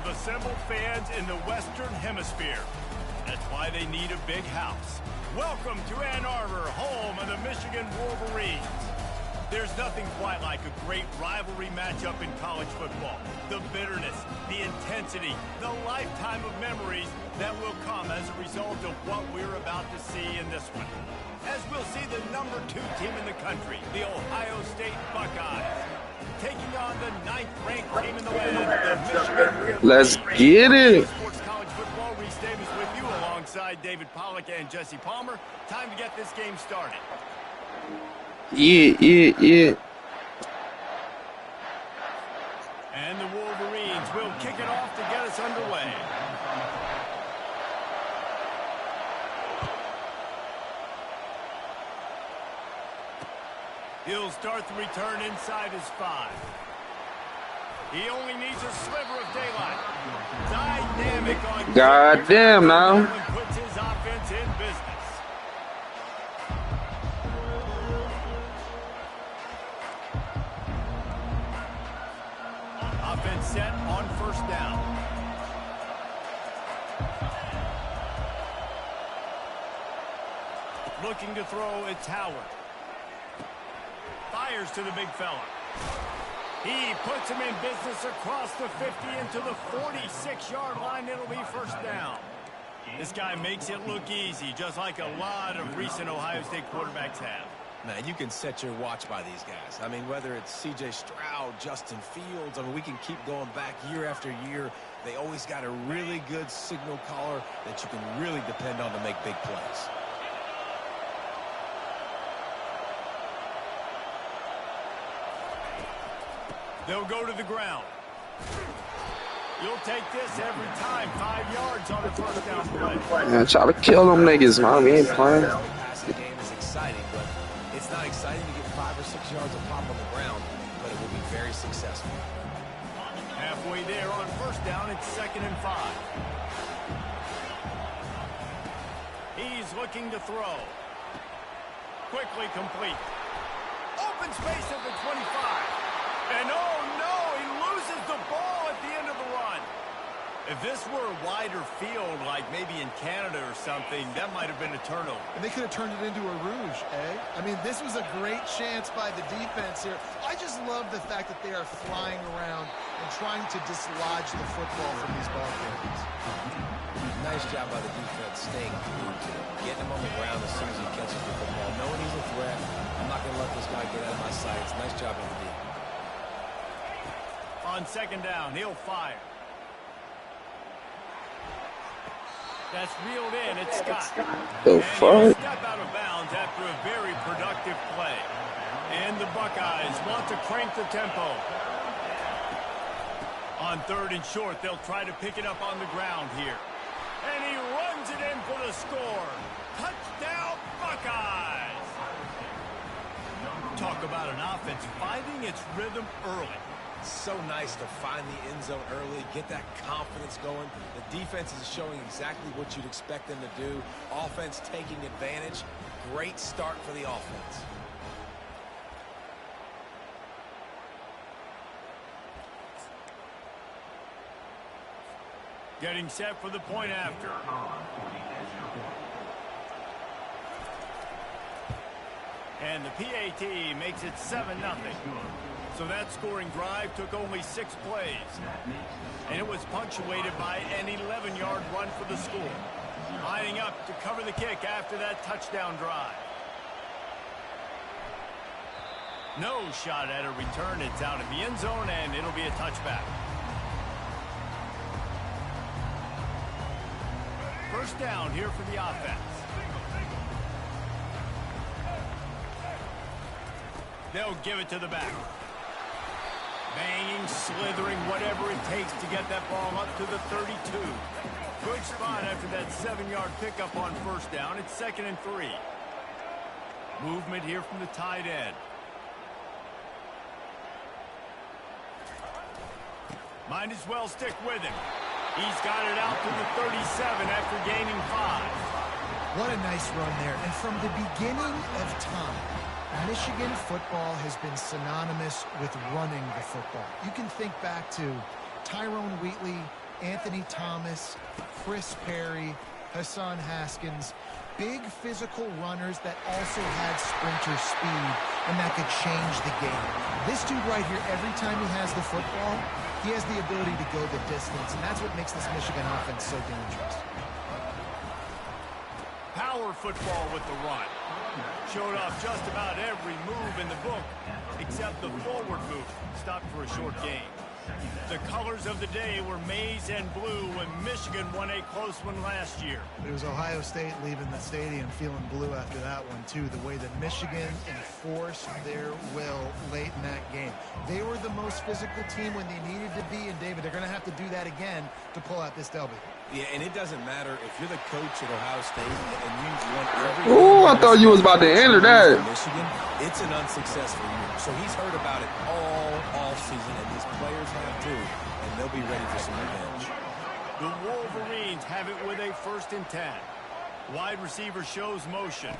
of assembled fans in the Western Hemisphere. That's why they need a big house. Welcome to Ann Arbor, home of the Michigan Wolverines. There's nothing quite like a great rivalry matchup in college football. The bitterness, the intensity, the lifetime of memories that will come as a result of what we're about to see in this one. As we'll see the number 2 team in the country, the Ohio State Buckeyes, taking on the 9th-ranked team in the land, the Michigan Wolverines. Let's get it. Sports College Football, Reese Davis with you alongside David Pollack and Jesse Palmer. Time to get this game started. Yeah. And the Wolverines will kick it off to get us underway. He'll start the return inside his 5. He only needs a sliver of daylight. Dynamic on Goddamn now. puts his offense in business. Offense set on first down. Looking to throw, it's Howard. Fires to the big fella. He puts him in business across the 50 into the 46-yard line. It'll be first down. This guy makes it look easy, just like a lot of recent Ohio State quarterbacks have. Man, you can set your watch by these guys. I mean, whether it's C.J. Stroud, Justin Fields, I mean, we can keep going back year after year. They always got a really good signal caller that you can really depend on to make big plays. They'll go to the ground. You'll take this every time. 5 yards on the first down play. Man, try to kill them niggas, man. We ain't playing. The passing game is exciting, but it's not exciting to get 5 or 6 yards of pop on the ground, but it will be very successful. Halfway there on first down, it's 2nd and 5. He's looking to throw. Quickly complete. Open space at the 25. And oh no, he loses the ball at the end of the run. If this were a wider field, like maybe in Canada or something, that might have been a turnover. And they could have turned it into a rouge, eh? I mean, this was a great chance by the defense here. I just love the fact that they are flying around and trying to dislodge the football from these ball carriers. Nice job by the defense staying glued to him, getting him on the ground as soon as he catches the football, knowing he's a threat. I'm not going to let this guy get out of my sights. Nice job by the defense. On 2nd down, he'll fire. That's reeled in. It's Scott. The fuck? Step out of bounds after a very productive play. And the Buckeyes want to crank the tempo. On 3rd and short, they'll try to pick it up on the ground here. And he runs it in for the score. Touchdown, Buckeyes! Talk about an offense finding its rhythm early. So nice to find the end zone early, get that confidence going. The defense is showing exactly what you'd expect them to do. Offense taking advantage. Great start for the offense. Getting set for the point after. And the PAT makes it 7-0. So that scoring drive took only 6 plays. And it was punctuated by an 11-yard run for the school. Lining up to cover the kick after that touchdown drive. No shot at a return. It's out of the end zone, and it'll be a touchback. First down here for the offense. They'll give it to the back. Banging, slithering, whatever it takes to get that ball up to the 32. Good spot after that 7-yard pickup on first down. It's 2nd and 3. Movement here from the tight end. Might as well stick with him. He's got it out to the 37 after gaining 5. What a nice run there. And from the beginning of time, Michigan football has been synonymous with running the football. You can think back to Tyrone Wheatley Anthony Thomas, Chris Perry, Hassan Haskins. Big physical runners that also had sprinter speed and that could change the game. This dude right here, every time he has the football, he has the ability to go the distance, and that's what makes this Michigan offense so dangerous. Power football with the run. Showed off just about every move in the book, except the forward move. Stopped for a short gain. The colors of the day were maize and blue when Michigan won a close one last year. It was Ohio State leaving the stadium feeling blue after that one, too. The way that Michigan enforced their will late in that game. They were the most physical team when they needed to be, and David, they're going to have to do that again to pull out this W. Yeah, and it doesn't matter if you're the coach at Ohio State and you've won every Ooh, I thought you was about to enter that. Michigan, it's an unsuccessful year. So he's heard about it all season, and these players have too, and they'll be ready for some revenge. The Wolverines have it with a 1st and 10. Wide receiver shows motion.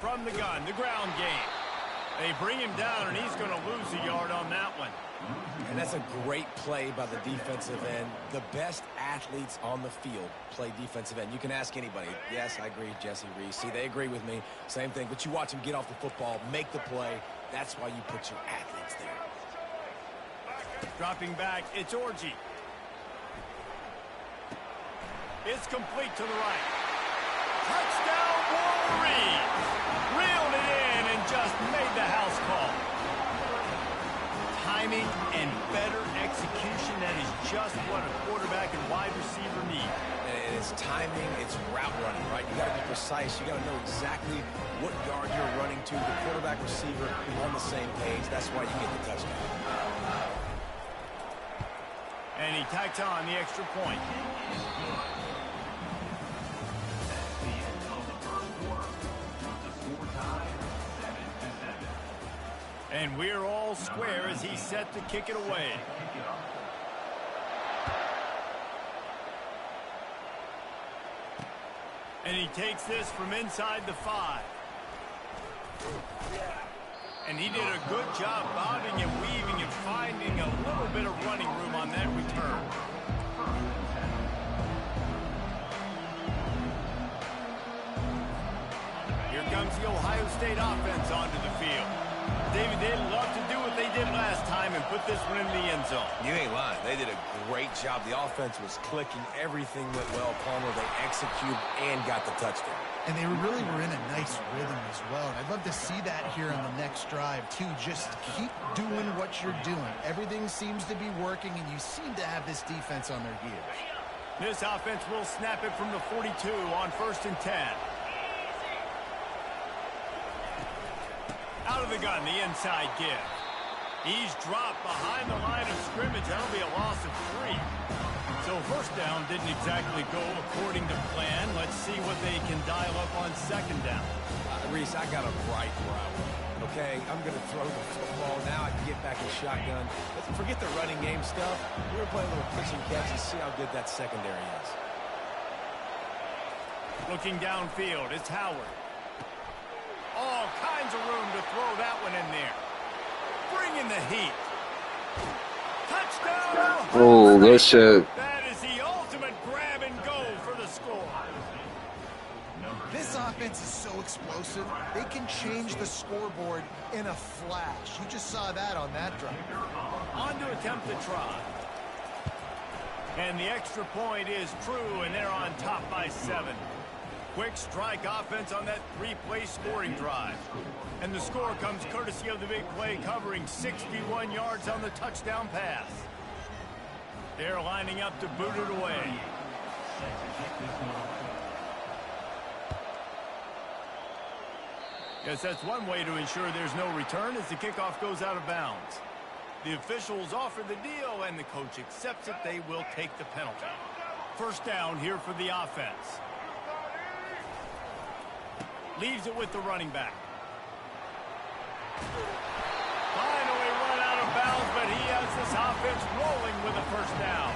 From the gun, the ground game. They bring him down, and he's going to lose a yard on that one. And that's a great play by the defensive end. The best athletes on the field play defensive end. You can ask anybody. Yes, I agree, Jesse Reese. See, they agree with me. Same thing. But you watch them get off the football, make the play. That's why you put your athletes there. Dropping back, it's Orji. It's complete to the right. Touchdown, Wolverines! Reeled it in and just made the house call. Timing and better execution, that is just what a quarterback and wide receiver need. And it's timing, it's route running, right? You got to be precise. You got to know exactly what yard you're running to. The quarterback receiver on the same page. That's why you get the touchdown. And he tacks on the extra point. And we're all square as he's set to kick it away. And he takes this from inside the 5. And he did a good job bobbing and weaving and finding a little bit of running room on that return. Here comes the Ohio State offense onto the field. David, they'd love to do what they did last time and put this one in the end zone. You ain't lying. They did a great job. The offense was clicking. Everything went well, Palmer. They executed and got the touchdown. And they really were in a nice rhythm as well. And I'd love to see that here on the next drive, too. Just keep doing what you're doing. Everything seems to be working, and you seem to have this defense on their heels. This offense will snap it from the 42 on 1st and 10. Out of the gun, the inside give. He's dropped behind the line of scrimmage. That'll be a loss of 3. So 1st down didn't exactly go according to plan. Let's see what they can dial up on 2nd down. Reese, I got them right where I want. Okay, I'm going to throw the football. Now I can get back in shotgun. But forget the running game stuff. We're going to play a little pitch and catch and see how good that secondary is. Looking downfield, it's Howard. All kinds of room to throw that one in there. Bring in the heat. Touchdown! Oh, good shit. That is the ultimate grab and go for the score. This offense is so explosive, they can change the scoreboard in a flash. You just saw that on that drive. On to attempt the try. And the extra point is true, and they're on top by 7. Quick strike offense on that 3-play scoring drive. And the score comes courtesy of the big play, covering 61 yards on the touchdown pass. They're lining up to boot it away. Yes, that's one way to ensure there's no return as the kickoff goes out of bounds. The officials offer the deal, and the coach accepts it. They will take the penalty. 1st down here for the offense. Leaves it with the running back. Finally run out of bounds, but he has this offense rolling with a 1st down.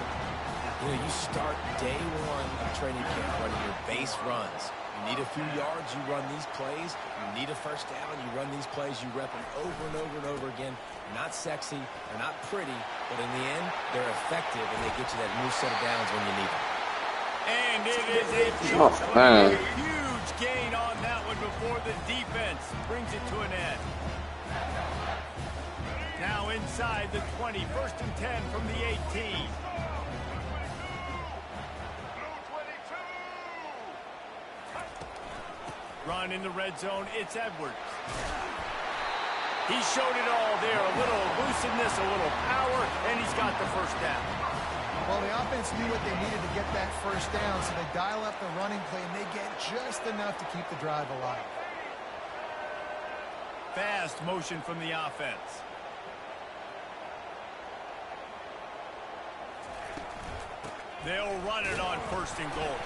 You know, you start day 1 of training camp running your base runs. You need a few yards, you run these plays. You need a first down, you run these plays. You rep them over and over and over again. They're not sexy, they're not pretty, but in the end, they're effective, and they get you that new set of downs when you need them. And it is a huge gain on that one before the defense brings it to an end. Now inside the 20, 1st and 10 from the 18. Run in the red zone, it's Edwards. He showed it all there, a little elusiveness, a little power, and he's got the first down. Well, the offense knew what they needed to get that first down, so they dial up the running play, and they get just enough to keep the drive alive. Fast motion from the offense. They'll run it on 1st and goal.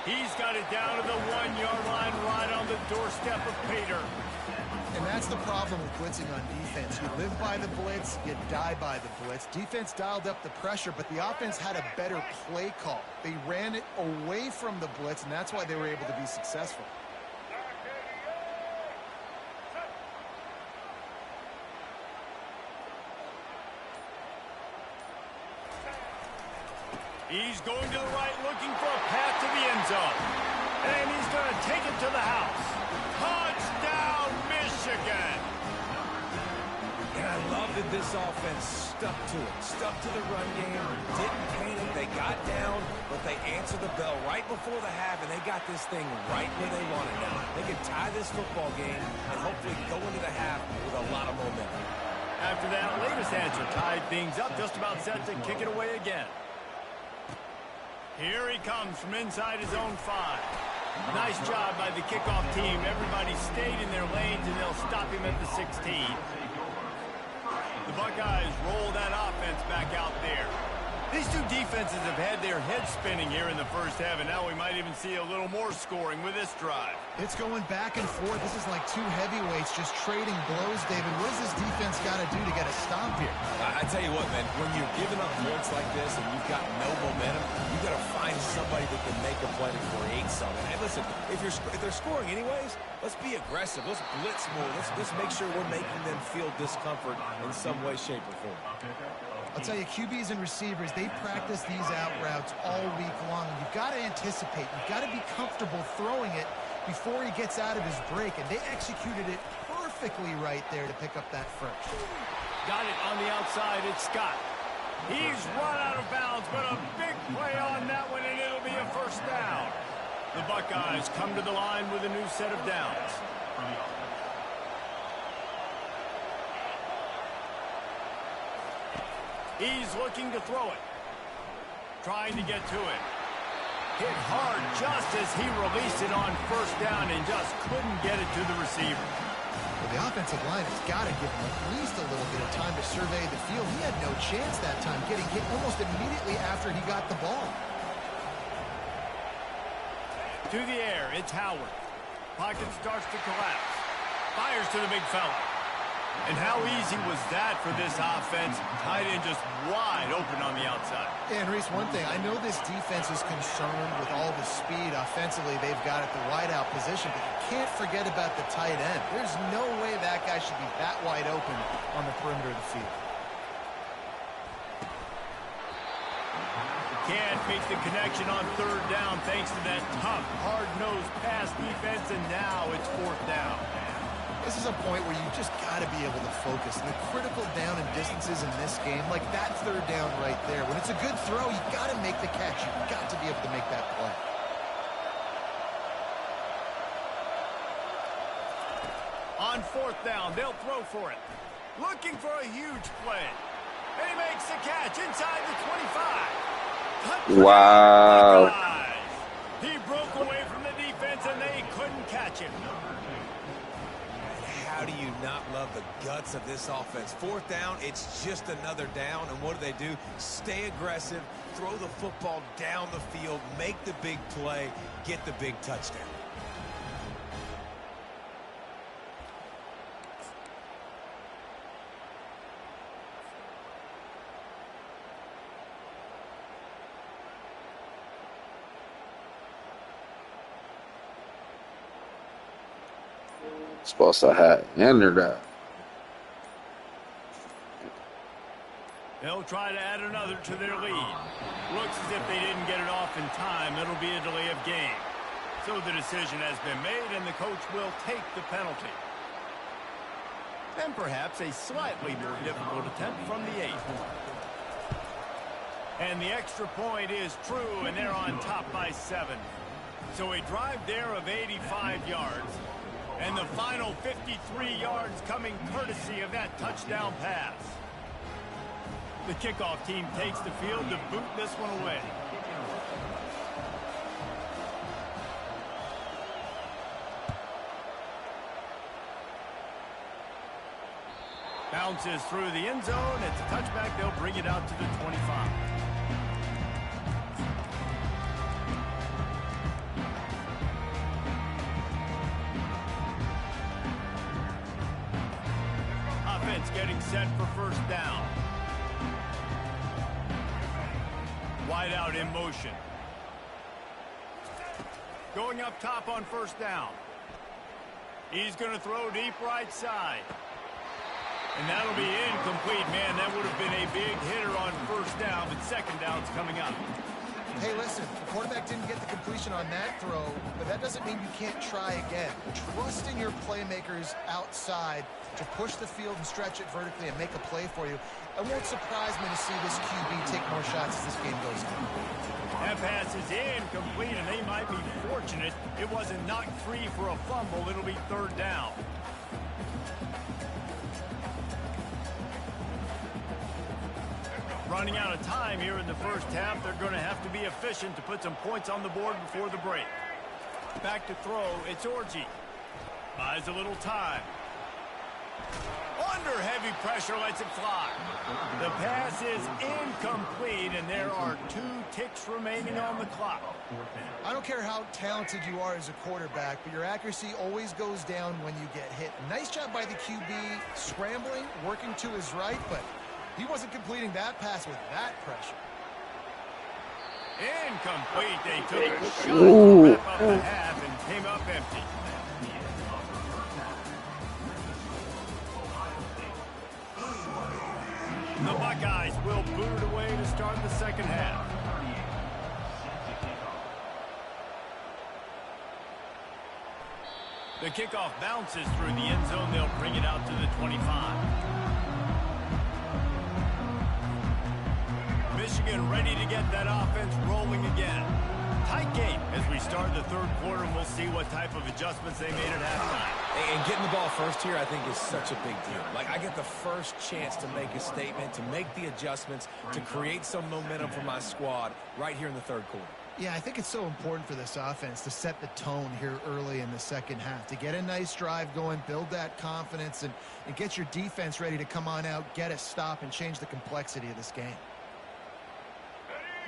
He's got it down to the 1-yard line, right on the doorstep of Pater. And that's the problem with blitzing on defense. You live by the blitz, you die by the blitz. Defense dialed up the pressure, but the offense had a better play call. They ran it away from the blitz, and that's why they were able to be successful. He's going to the right, looking for a path to the end zone. And he's going to take it to the house. Touchdown, Michigan! And I love that this offense stuck to it. Stuck to the run game, didn't paint it. They got down, but they answered the bell right before the half, and they got this thing right where they want it now. They can tie this football game and hopefully go into the half with a lot of momentum. After that latest answer tied things up, just about set to kick it away again. Here he comes from inside his own 5. Nice job by the kickoff team. Everybody stayed in their lanes, and they'll stop him at the 16. The Buckeyes roll that offense back out there. These two defenses have had their heads spinning here in the first half, and now we might even see a little more scoring with this drive. It's going back and forth. This is like two heavyweights just trading blows, David. What does this defense got to do to get a stop here? I tell you what, man, when you're giving up points like this and you've got no momentum, you've got to find somebody that can make a play to create something. And listen, if they're scoring anyways, let's be aggressive. Let's blitz more. Let's make sure we're making them feel discomfort in some way, shape, or form. I'll tell you, QBs and receivers, they practice these out routes all week long. You've got to anticipate. You've got to be comfortable throwing it before he gets out of his break. And they executed it perfectly right there to pick up that first. Got it on the outside. It's Scott. He's run out of bounds, but a big play on that one, and it'll be a first down. The Buckeyes come to the line with a new set of downs. He's looking to throw it. Trying to get to it. Hit hard just as he released it on first down and just couldn't get it to the receiver. Well, the offensive line has got to give him at least a little bit of time to survey the field. He had no chance that time, getting hit almost immediately after he got the ball. To the air, it's Howard. Pocket starts to collapse. Fires to the big fella. And how easy was that for this offense? Tight end just wide open on the outside. And Reese, one thing, I know this defense is concerned with all the speed offensively they've got at the wideout position, but you can't forget about the tight end. There's no way that guy should be that wide open on the perimeter of the field. Can't make the connection on third down thanks to that tough, hard-nosed pass defense, and now it's fourth down. This is a point where you just got to be able to focus. And the critical down and distances in this game, like that third down right there. When it's a good throw, you got to make the catch. You've got to be able to make that play. On fourth down, they'll throw for it. Looking for a huge play. And he makes the catch inside the 25. Wow. He broke away from the defense, and they couldn't catch him. How do you not love the guts of this offense? Fourth down, it's just another down, and what do? Stay aggressive, throw the football down the field, make the big play, get the big touchdown. Supposed to have entered that. They'll try to add another to their lead. Looks as if they didn't get it off in time. It'll be a delay of game. So the decision has been made, and the coach will take the penalty. And perhaps a slightly more difficult attempt from the 8. And the extra point is true, and they're on top by 7. So a drive there of 85 yards. And the final 53 yards coming courtesy of that touchdown pass. The kickoff team takes the field to boot this one away. Bounces through the end zone. It's a touchback. They'll bring it out to the 25. Offense getting set for first down. Wide out in motion. Going up top on first down. He's going to throw deep right side. And that'll be incomplete. Man, that would have been a big hitter on first down, but second down's coming up. Hey, listen, the quarterback didn't get the completion on that throw, but that doesn't mean you can't try again. Trust in your playmakers outside to push the field and stretch it vertically and make a play for you. It won't surprise me to see this QB take more shots as this game goes on. That pass is incomplete, and they might be fortunate it wasn't knocked free for a fumble. It'll be third down. Running out of time here in the first half. They're going to have to be efficient to put some points on the board before the break. Back to throw. It's Orji. Buys a little time. Under heavy pressure, lets it fly. The pass is incomplete, and there are 2 ticks remaining on the clock. I don't care how talented you are as a quarterback, but your accuracy always goes down when you get hit. Nice job by the QB scrambling, working to his right, but he wasn't completing that pass with that pressure. Incomplete. They took a shot to wrap up the half and came up empty. The Buckeyes will boot it away to start the second half. The kickoff bounces through the end zone. They'll bring it out to the 25. Michigan ready to get that offense rolling again. Tight game as we start the third quarter, and we'll see what type of adjustments they made at halftime. And getting the ball first here, I think, is such a big deal. Like, I get the first chance to make a statement, to make the adjustments, to create some momentum for my squad right here in the third quarter. Yeah, I think it's so important for this offense to set the tone here early in the second half, to get a nice drive going, build that confidence, and get your defense ready to come on out, get a stop, and change the complexity of this game.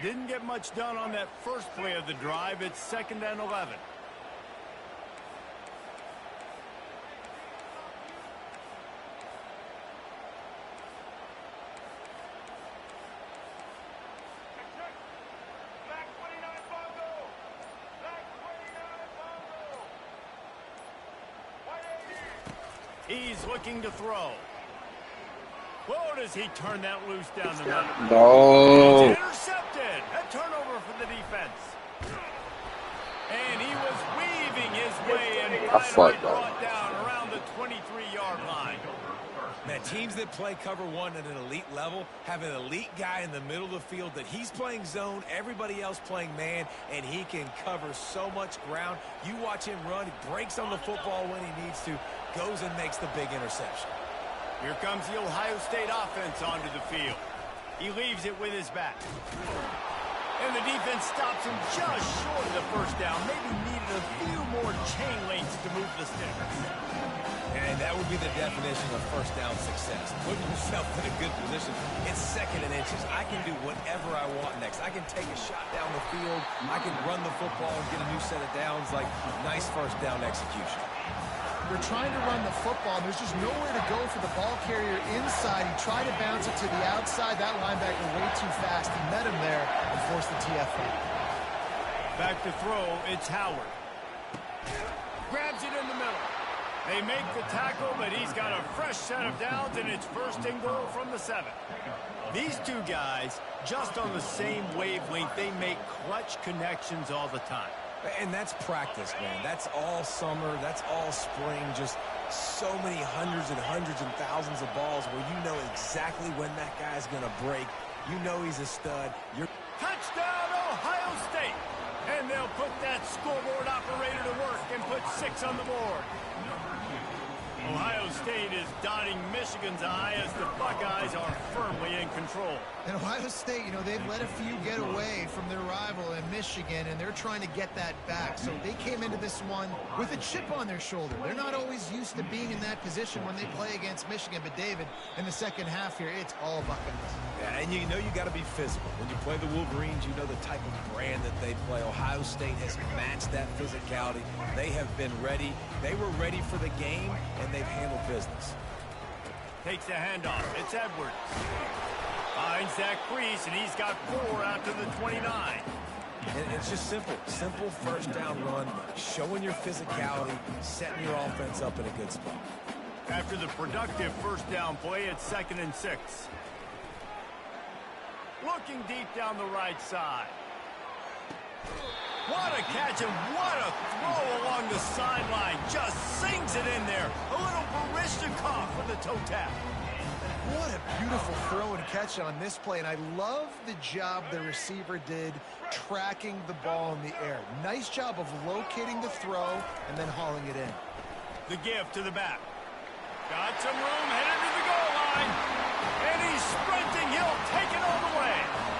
Didn't get much done on that first play of the drive. It's 2nd and 11. He's looking to throw. Whoa, does he turn that loose down the middle? No. It's intercepted. A turnover for the defense. And he was weaving his way and finally brought down around the 23-yard line. Man, teams that play cover one at an elite level have an elite guy in the middle of the field that he's playing zone, everybody else playing man, and he can cover so much ground. You watch him run, he breaks on the football when he needs to, goes and makes the big interception. Here comes the Ohio State offense onto the field. He leaves it with his back. And the defense stops him just short of the first down. Maybe needed a few more chain links to move the sticks. And that would be the definition of first down success. Putting yourself in a good position. It's 2nd and inches. I can do whatever I want next. I can take a shot down the field. I can run the football and get a new set of downs. Like, nice first down execution. They're trying to run the football. There's just nowhere to go for the ball carrier inside. He tried to bounce it to the outside. That linebacker way too fast. He met him there and forced the TFL. Back to throw. It's Howard. Grabs it in the middle. They make the tackle, but he's got a fresh set of downs, and it's first and goal from the 7. These two guys, just on the same wavelength, they make clutch connections all the time. And that's practice, man. That's all summer. That's all spring. Just so many hundreds and thousands of balls where you know exactly when that guy's going to break. You know he's a stud. Touchdown, Ohio State! And they'll put that scoreboard operator to work and put 6 on the board. Ohio State is dotting Michigan's eye as the Buckeyes are firmly in control. And Ohio State, you know, they've let a few get away from their rival in Michigan, and they're trying to get that back. So they came into this one with a chip on their shoulder. They're not always used to being in that position when they play against Michigan. But, David, in the second half here, it's all Buckeyes. Yeah, and you know you got to be physical. When you play the Wolverines, you know the type of brand that they play. Ohio State has matched that physicality. They have been ready. They were ready for the game, and they've handled business. Takes the handoff. It's Edwards. Finds that crease, and he's got 4 out to the 29. And it's just simple. Simple first down run, showing your physicality, setting your offense up in a good spot. After the productive first down play, it's 2nd and 6. Looking deep down the right side. What a catch and what a throw along the sideline. Just sings it in there. A little Barishnikov with a toe tap. What a beautiful throw and catch on this play. And I love the job the receiver did tracking the ball in the air. Nice job of locating the throw and then hauling it in. The give to the back. Got some room, headed to the goal line. And he's sprinting. He'll take it all the way.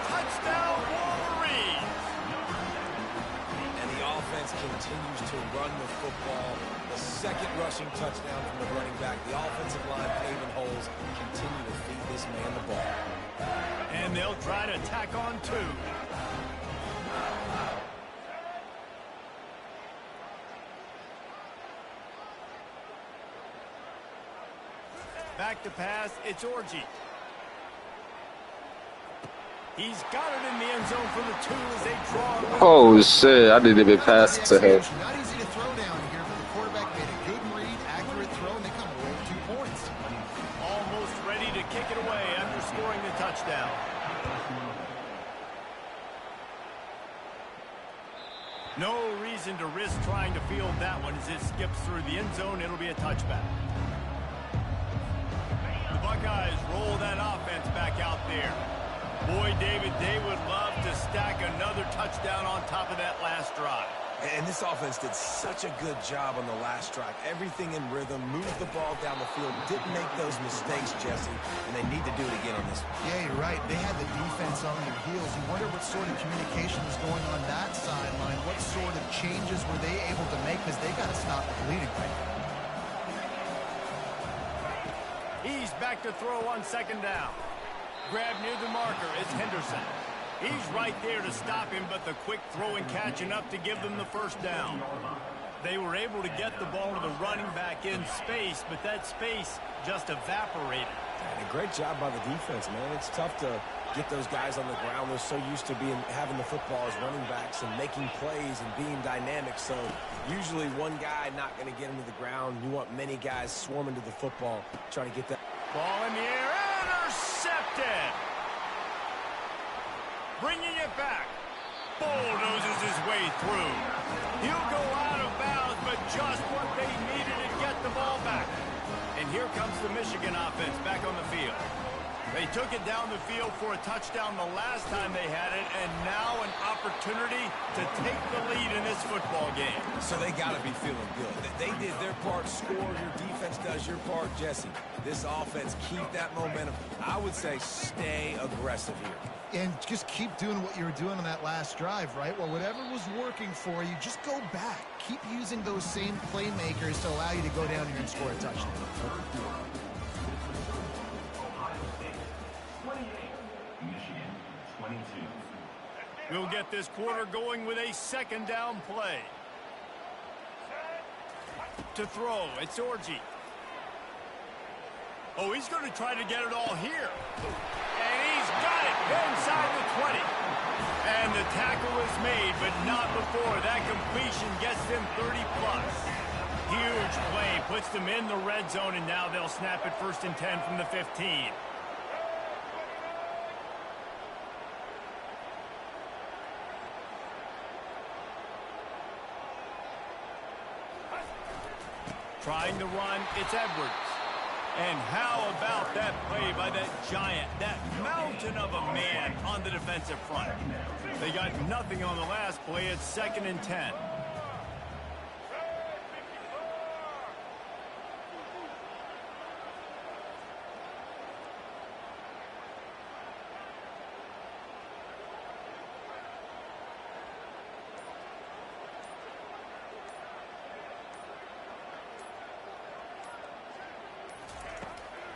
Touchdown, Wolverines. And the offense continues to run the football. The second rushing touchdown from the running back. The offensive line paving holes. Continue to feed this man the ball. And they'll try to tack on 2. Back to pass, it's Orji. He's got it in the end zone for the 2 as they draw. Oh, shit. I didn't even pass it to him. Not easy to throw down here, but the quarterback made a good read, accurate throw, and they come away with 2 points. Almost ready to kick it away after scoring the touchdown. No reason to risk trying to field that one as it skips through the end zone. It'll be a touchback. The Buckeyes roll that offense back out there. Boy, David, they would love to stack another touchdown on top of that last drive. And this offense did such a good job on the last drive. Everything in rhythm, moved the ball down the field, didn't make those mistakes, Jesse, and they need to do it again on this one. Yeah, you're right. They had the defense on their heels. You wonder what sort of communication was going on that sideline. What sort of changes were they able to make because they got to stop the bleeding right now. He's back to throw on 2nd down. Grab near the marker is Henderson. He's right there to stop him, but the quick throw and catch enough to give them the first down. They were able to get the ball to the running back in space, but that space just evaporated. And a great job by the defense, man. It's tough to get those guys on the ground. They're so used to having the football as running backs and making plays and being dynamic. So usually one guy not going to get him to the ground. You want many guys swarming to the football, trying to get that. Ball in the air, intercepted. Bringing it back. Bulldozes his way through. He'll go out of bounds, but just what they needed to get the ball back. And here comes the Michigan offense back on the field. They took it down the field for a touchdown the last time they had it, and now an opportunity to take the lead in this football game. So they got to be feeling good. They did their part, score. Your defense does your part, Jesse. This offense, keep that momentum. I would say stay aggressive here. And just keep doing what you were doing on that last drive, right? Well, whatever was working for you, just go back. Keep using those same playmakers to allow you to go down here and score a touchdown. We'll get this quarter going with a 2nd down play. To throw, it's Orji. Oh, he's going to try to get it all here. And he's got it inside the 20. And the tackle is made, but not before that completion gets them 30+. Huge play puts them in the red zone, and now they'll snap it 1st and 10 from the 15. Trying to run, it's Edwards. And how about that play by that giant, that mountain of a man on the defensive front? They got nothing on the last play. It's 2nd and 10.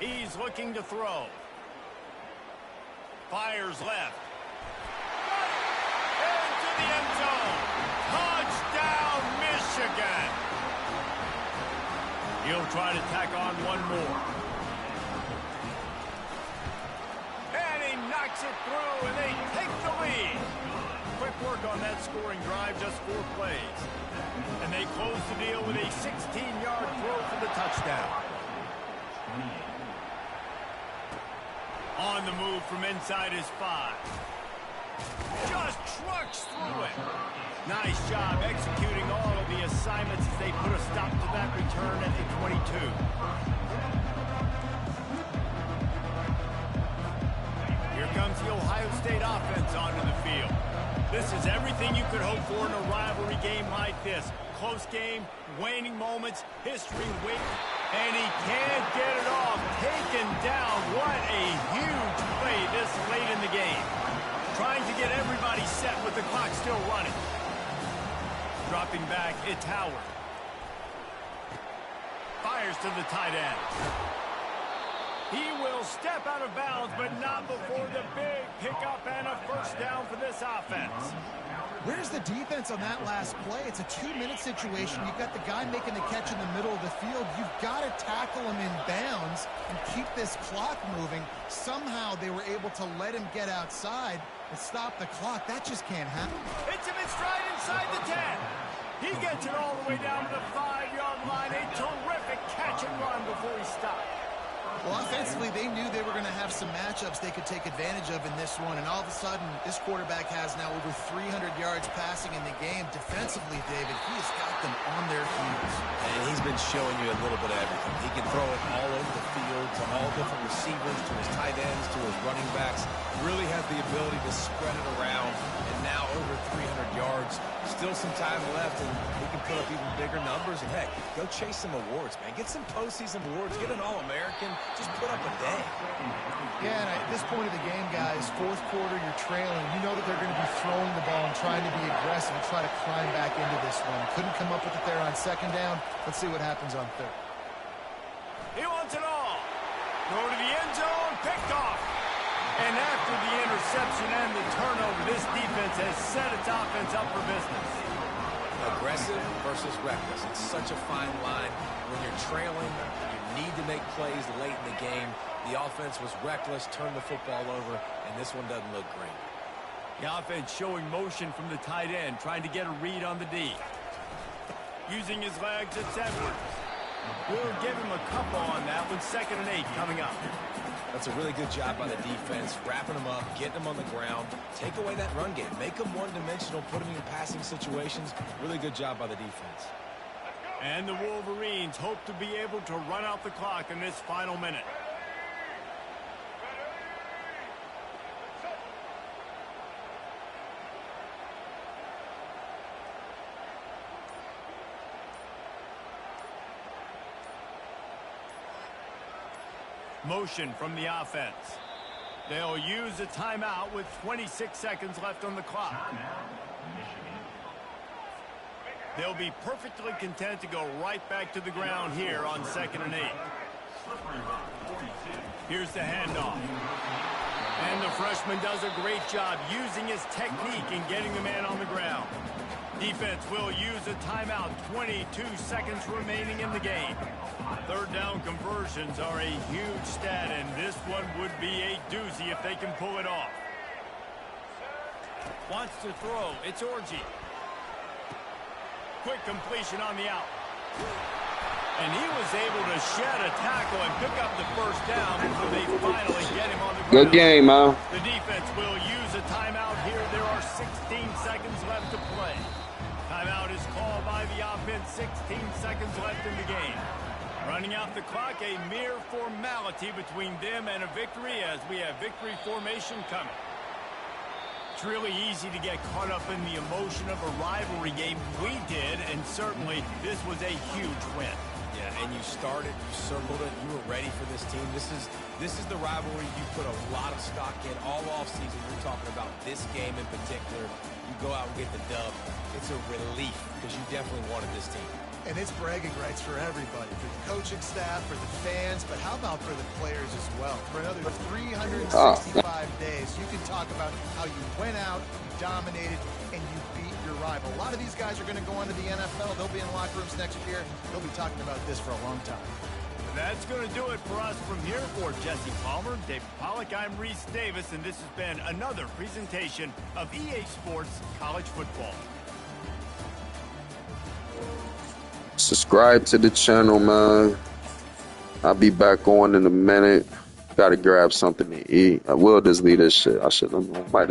He's looking to throw. Fires left. Into the end zone. Touchdown, Michigan. He'll try to tack on one more. And he knocks it through, and they take the lead. Quick work on that scoring drive, just 4 plays. And they close the deal with a 16-yard throw for the touchdown. On the move from inside his 5. Just trucks through it. Nice job executing all of the assignments as they put a stop to that return at the 22. Here comes the Ohio State offense onto the field. This is everything you could hope for in a rivalry game like this. Close game, waning moments, history waiting. And he can't get it off. Taken down. What a huge play this late in the game. Trying to get everybody set with the clock still running. Dropping back, it's Howard. Fires to the tight end. He will step out of bounds, but not before the big pickup and a 1st down for this offense. Where's the defense on that last play? It's a 2-minute situation. You've got the guy making the catch in the middle of the field. You've got to tackle him in bounds and keep this clock moving. Somehow they were able to let him get outside and stop the clock. That just can't happen. Hits him in stride inside the 10. He gets it all the way down to the 5-yard line. A terrific catch and run before he stopped. Well, offensively, they knew they were going to have some matchups they could take advantage of in this one, and all of a sudden, this quarterback has now over 300 yards passing in the game. Defensively, David, he has got them on their heels. And he's been showing you a little bit of everything. He can throw it all over the field to all different receivers, to his tight ends, to his running backs. Really has the ability to spread it around, and now over 300 yards. Still some time left, and he can put up even bigger numbers. And, heck, go chase some awards, man. Get some postseason awards. Get an All-American. Just put up a day. Yeah, and at this point of the game, guys, 4th quarter, you're trailing. You know that they're going to be throwing the ball and trying to be aggressive and try to climb back into this one. Couldn't come up with it there on 2nd down. Let's see what happens on 3rd. He wants it all. Throw to the end zone, picked off. And after the interception and the turnover, this defense has set its offense up for business. Aggressive versus reckless. It's such a fine line. When you're trailing, you need to make plays late in the game. The offense was reckless, turned the football over, and this one doesn't look great. The offense showing motion from the tight end, trying to get a read on the D. Using his legs, it's Edwards. We'll give him a couple on that one. 2nd and 8 coming up. That's a really good job by the defense, wrapping them up, getting them on the ground. Take away that run game. Make them one-dimensional, put them in passing situations. Really good job by the defense. And the Wolverines hope to be able to run out the clock in this final minute. Motion from the offense. They'll use a timeout with 26 seconds left on the clock. They'll be perfectly content to go right back to the ground here on 2nd and 8. Here's the handoff. And the freshman does a great job using his technique and getting the man on the ground. Defense will use a timeout. 22 seconds remaining in the game. 3rd down conversions are a huge stat, and this one would be a doozy if they can pull it off. Wants to throw. It's Orji. Quick completion on the out. And he was able to shed a tackle and pick up the first down before they finally get him on the ground. Good game, man. The defense will use a timeout here. There are 16 seconds left to play. Timeout is called by the offense. 16 seconds left in the game. Running out the clock, a mere formality between them and a victory as we have victory formation coming. It's really easy to get caught up in the emotion of a rivalry game. We did, and certainly this was a huge win. Yeah, and you started, you circled it, you were ready for this team. This is the rivalry you put a lot of stock in all offseason. You're talking about this game in particular. You go out and get the dub. It's a relief because you definitely wanted this team. And it's bragging rights for everybody, for the coaching staff, for the fans, but how about for the players as well? For another 365 days, you can talk about how you went out, you dominated, and you beat your rival. A lot of these guys are going to go on to the NFL. They'll be in locker rooms next year. They'll be talking about this for a long time. That's going to do it for us from here. For Jesse Palmer, David Pollack, I'm Reese Davis, and this has been another presentation of EA Sports College Football. Subscribe to the channel, man. I'll be back on in a minute. Gotta grab something to eat. I will just leave this shit. I should have might